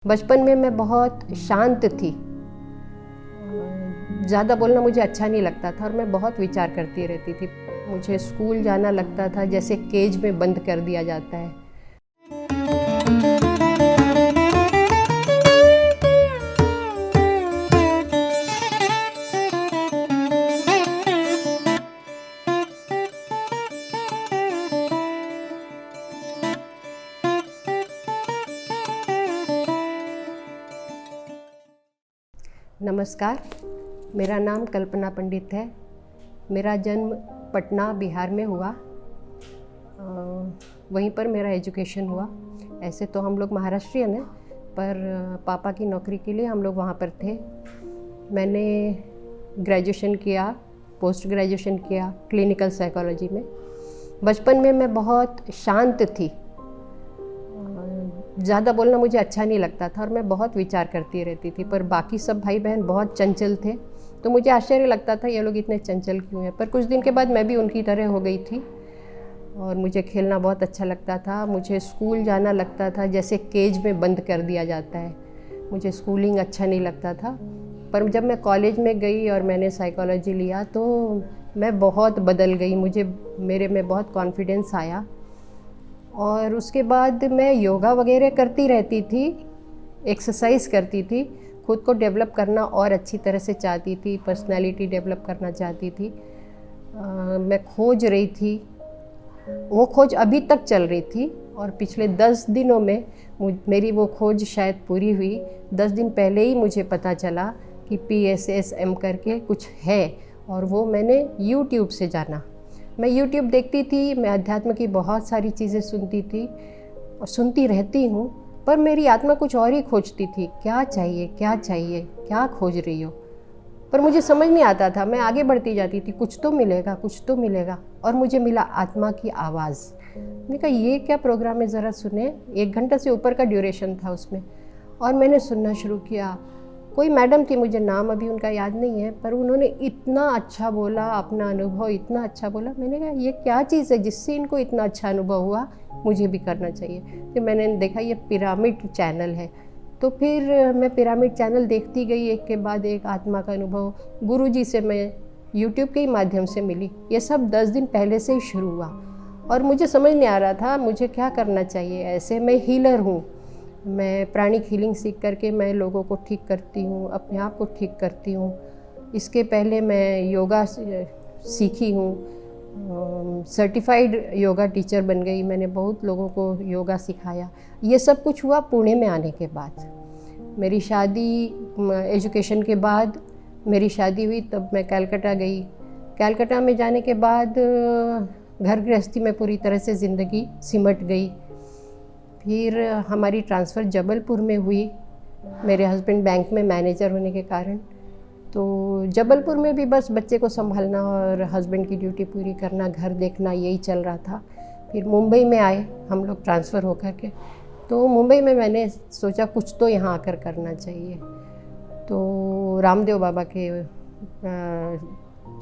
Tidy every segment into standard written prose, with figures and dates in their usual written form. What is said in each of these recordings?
बचपन में मैं बहुत शांत थी। ज़्यादा बोलना मुझे अच्छा नहीं लगता था और मैं बहुत विचार करती रहती थी। मुझे स्कूल जाना लगता था जैसे केज में बंद कर दिया जाता है। नमस्कार, मेरा नाम कल्पना पंडित है। मेरा जन्म पटना बिहार में हुआ। वहीं पर मेरा एजुकेशन हुआ। ऐसे तो हम लोग महाराष्ट्रियन हैं, पर पापा की नौकरी के लिए हम लोग वहाँ पर थे। मैंने ग्रेजुएशन किया, पोस्ट ग्रेजुएशन किया क्लिनिकल साइकोलॉजी में। बचपन में मैं बहुत शांत थी। ज़्यादा बोलना मुझे अच्छा नहीं लगता था और मैं बहुत विचार करती रहती थी। पर बाकी सब भाई बहन बहुत चंचल थे, तो मुझे आश्चर्य लगता था ये लोग इतने चंचल क्यों हैं। पर कुछ दिन के बाद मैं भी उनकी तरह हो गई थी और मुझे खेलना बहुत अच्छा लगता था। मुझे स्कूल जाना लगता था जैसे केज में बंद कर दिया जाता है। मुझे स्कूलिंग अच्छा नहीं लगता था। पर जब मैं कॉलेज में गई और मैंने साइकोलॉजी लिया तो मैं बहुत बदल गई। मेरे में बहुत कॉन्फिडेंस आया और उसके बाद मैं योगा वगैरह करती रहती थी, एक्सरसाइज करती थी, खुद को डेवलप करना और अच्छी तरह से चाहती थी, पर्सनालिटी डेवलप करना चाहती थी। मैं खोज रही थी, वो खोज अभी तक चल रही थी और पिछले 10 दिनों में मेरी वो खोज शायद पूरी हुई। 10 दिन पहले ही मुझे पता चला कि PSSM करके कुछ है और वो मैंने YouTube से जाना। मैं YouTube देखती थी, मैं अध्यात्म की बहुत सारी चीज़ें सुनती थी और सुनती रहती हूँ, पर मेरी आत्मा कुछ और ही खोजती थी। क्या चाहिए, क्या चाहिए, क्या खोज रही हो? पर मुझे समझ नहीं आता था। मैं आगे बढ़ती जाती थी, कुछ तो मिलेगा, कुछ तो मिलेगा। और मुझे मिला आत्मा की आवाज़। मैंने कहा ये क्या प्रोग्राम है, ज़रा सुने। 1 घंटा से ऊपर का ड्यूरेशन था उसमें और मैंने सुनना शुरू किया। कोई मैडम थी, मुझे नाम अभी उनका याद नहीं है, पर उन्होंने इतना अच्छा बोला, अपना अनुभव इतना अच्छा बोला। मैंने कहा ये क्या चीज़ है जिससे इनको इतना अच्छा अनुभव हुआ, मुझे भी करना चाहिए। तो मैंने देखा ये पिरामिड चैनल है, तो फिर मैं पिरामिड चैनल देखती गई, एक के बाद एक आत्मा का अनुभव। गुरुजी से मैं यूट्यूब के ही माध्यम से मिली। ये सब 10 दिन पहले से ही शुरू हुआ और मुझे समझ नहीं आ रहा था मुझे क्या करना चाहिए। ऐसे मैं हीलर हूँ, मैं प्राणिक हीलिंग सीख करके मैं लोगों को ठीक करती हूँ, अपने आप को ठीक करती हूँ। इसके पहले मैं योगा सीखी हूँ, सर्टिफाइड योगा टीचर बन गई। मैंने बहुत लोगों को योगा सिखाया। ये सब कुछ हुआ पुणे में आने के बाद। मेरी शादी, एजुकेशन के बाद मेरी शादी हुई, तब मैं कलकत्ता गई। कलकत्ता में जाने के बाद घर गृहस्थी में पूरी तरह से ज़िंदगी सिमट गई। फिर हमारी ट्रांसफ़र जबलपुर में हुई, मेरे हस्बैंड बैंक में मैनेजर होने के कारण। तो जबलपुर में भी बस बच्चे को संभालना और हस्बैंड की ड्यूटी पूरी करना, घर देखना, यही चल रहा था। फिर मुंबई में आए हम लोग ट्रांसफ़र होकर के। तो मुंबई में मैंने सोचा कुछ तो यहाँ आकर करना चाहिए। तो रामदेव बाबा के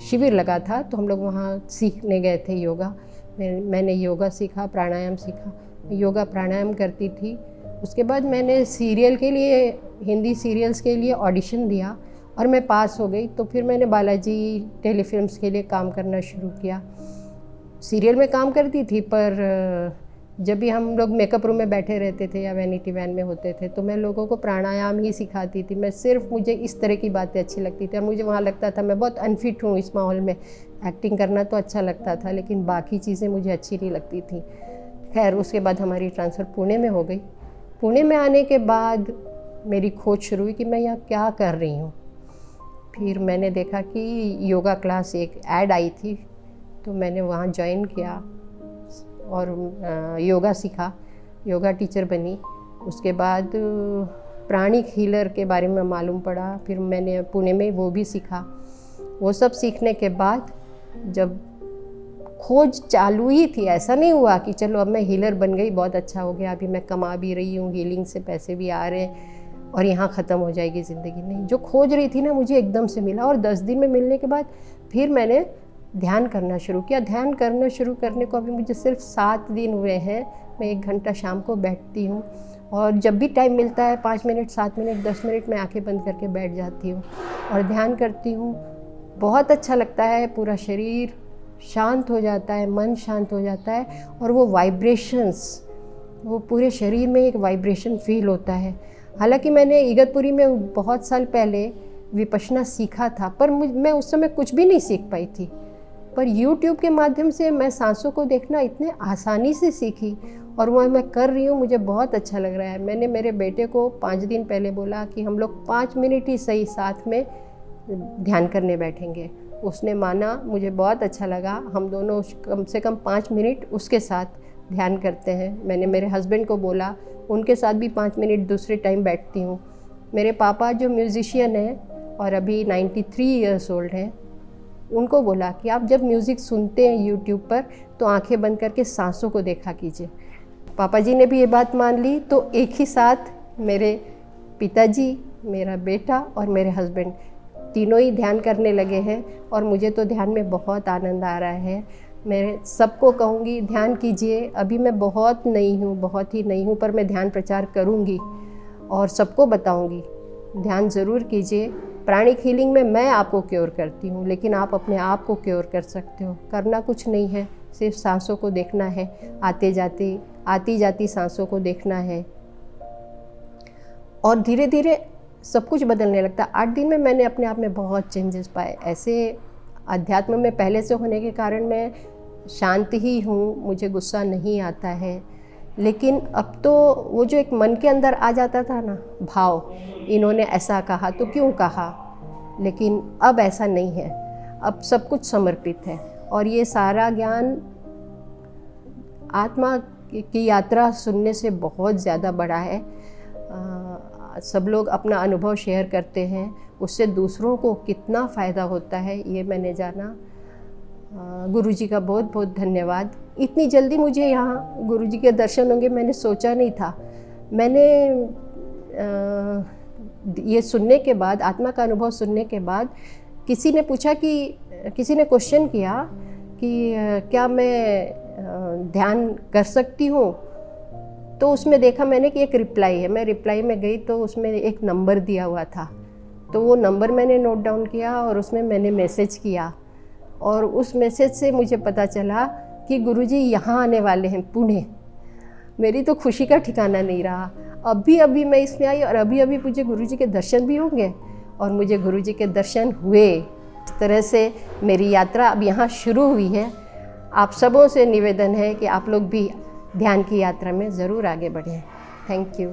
शिविर लगा था, तो हम लोग वहाँ सीखने गए थे योगा। मैंने योगा सीखा, प्राणायाम सीखा। योगा प्राणायाम करती थी। उसके बाद मैंने सीरियल के लिए, हिंदी सीरियल्स के लिए ऑडिशन दिया और मैं पास हो गई। तो फिर मैंने बालाजी टेलीफिल्म्स के लिए काम करना शुरू किया। सीरियल में काम करती थी, पर जब भी हम लोग मेकअप रूम में बैठे रहते थे या वैनिटी वैन में होते थे, तो मैं लोगों को प्राणायाम ही सिखाती थी। मुझे इस तरह की बातें अच्छी लगती थी और मुझे वहाँ लगता था मैं बहुत अनफिट हूँ इस माहौल में। एक्टिंग करना तो अच्छा लगता था, लेकिन बाकी चीज़ें मुझे अच्छी नहीं लगती थी। खैर, उसके बाद हमारी ट्रांसफ़र पुणे में हो गई। पुणे में आने के बाद मेरी खोज शुरू हुई कि मैं यहाँ क्या कर रही हूँ। फिर मैंने देखा कि योगा क्लास, एक ऐड आई थी, तो मैंने वहाँ ज्वाइन किया और योगा सीखा, योगा टीचर बनी। उसके बाद प्राणिक हीलर के बारे में मालूम पड़ा, फिर मैंने पुणे में वो भी सीखा। वो सब सीखने के बाद जब खोज चालू ही थी, ऐसा नहीं हुआ कि चलो अब मैं हीलर बन गई, बहुत अच्छा हो गया, अभी मैं कमा भी रही हूँ, हीलिंग से पैसे भी आ रहे हैं और यहाँ ख़त्म हो जाएगी ज़िंदगी। नहीं, जो खोज रही थी ना, मुझे एकदम से मिला। और 10 दिन में मिलने के बाद फिर मैंने ध्यान करना शुरू किया। ध्यान करना शुरू करने को अभी मुझे सिर्फ 7 दिन हुए हैं। मैं 1 घंटा शाम को बैठती हूँ और जब भी टाइम मिलता है 5 मिनट, 7 मिनट, 10 मिनट मैं आंखें बंद करके बैठ जाती हूँ और ध्यान करती हूँ। बहुत अच्छा लगता है, पूरा शरीर शांत हो जाता है, मन शांत हो जाता है और वो वाइब्रेशंस, वो पूरे शरीर में एक वाइब्रेशन फील होता है। हालांकि मैंने इगतपुरी में बहुत साल पहले विपश्यना सीखा था, पर मैं उस समय कुछ भी नहीं सीख पाई थी। पर YouTube के माध्यम से मैं सांसों को देखना इतने आसानी से सीखी और वो मैं कर रही हूँ, मुझे बहुत अच्छा लग रहा है। मैंने मेरे बेटे को 5 दिन पहले बोला कि हम लोग 5 मिनट ही सही साथ में ध्यान करने बैठेंगे। उसने माना, मुझे बहुत अच्छा लगा। हम दोनों कम से कम 5 मिनट उसके साथ ध्यान करते हैं। मैंने मेरे हस्बैंड को बोला, उनके साथ भी 5 मिनट दूसरे टाइम बैठती हूँ। मेरे पापा जो म्यूज़िशियन हैं और अभी 93 ईयर्स ओल्ड हैं, उनको बोला कि आप जब म्यूज़िक सुनते हैं यूट्यूब पर तो आंखें बंद करके सांसों को देखा कीजिए। पापा जी ने भी ये बात मान ली, तो एक ही साथ मेरे पिताजी, मेरा बेटा और मेरे हस्बैंड तीनों ही ध्यान करने लगे हैं और मुझे तो ध्यान में बहुत आनंद आ रहा है। मैं सबको कहूँगी ध्यान कीजिए। अभी मैं बहुत नई हूँ, बहुत ही नई हूँ, पर मैं ध्यान प्रचार करूँगी और सबको बताऊँगी ध्यान ज़रूर कीजिए। प्राणिक हीलिंग में मैं आपको क्योर करती हूँ, लेकिन आप अपने आप को क्योर कर सकते हो। करना कुछ नहीं है, सिर्फ सांसों को देखना है, आती जाती सांसों को देखना है और धीरे धीरे सब कुछ बदलने लगता है। 8 दिन में मैंने अपने आप में बहुत चेंजेस पाए। ऐसे अध्यात्म में पहले से होने के कारण मैं शांत ही हूँ, मुझे गुस्सा नहीं आता है। लेकिन अब तो वो जो एक मन के अंदर आ जाता था ना भाव, इन्होंने ऐसा कहा तो क्यों कहा, लेकिन अब ऐसा नहीं है। अब सब कुछ समर्पित है और ये सारा ज्ञान आत्मा की यात्रा सुनने से बहुत ज़्यादा बड़ा है। सब लोग अपना अनुभव शेयर करते हैं, उससे दूसरों को कितना फ़ायदा होता है ये मैंने जाना। गुरुजी का बहुत बहुत धन्यवाद। इतनी जल्दी मुझे यहाँ गुरुजी के दर्शन होंगे मैंने सोचा नहीं था। मैंने ये सुनने के बाद, आत्मा का अनुभव सुनने के बाद, किसी ने क्वेश्चन किया कि क्या मैं ध्यान कर सकती हूँ, तो उसमें देखा मैंने कि एक रिप्लाई है। मैं रिप्लाई में गई तो उसमें एक नंबर दिया हुआ था, तो वो नंबर मैंने नोट डाउन किया और उसमें मैंने मैसेज किया और उस मैसेज से मुझे पता चला कि गुरुजी यहाँ आने वाले हैं, पुणे। मेरी तो खुशी का ठिकाना नहीं रहा। अभी मैं इसमें आई और अभी मुझे गुरुजी के दर्शन भी होंगे और मुझे गुरुजी के दर्शन हुए। इस तरह से मेरी यात्रा अब यहाँ शुरू हुई है। आप सबों से निवेदन है कि आप लोग भी ध्यान की यात्रा में ज़रूर आगे बढ़ें। Thank you.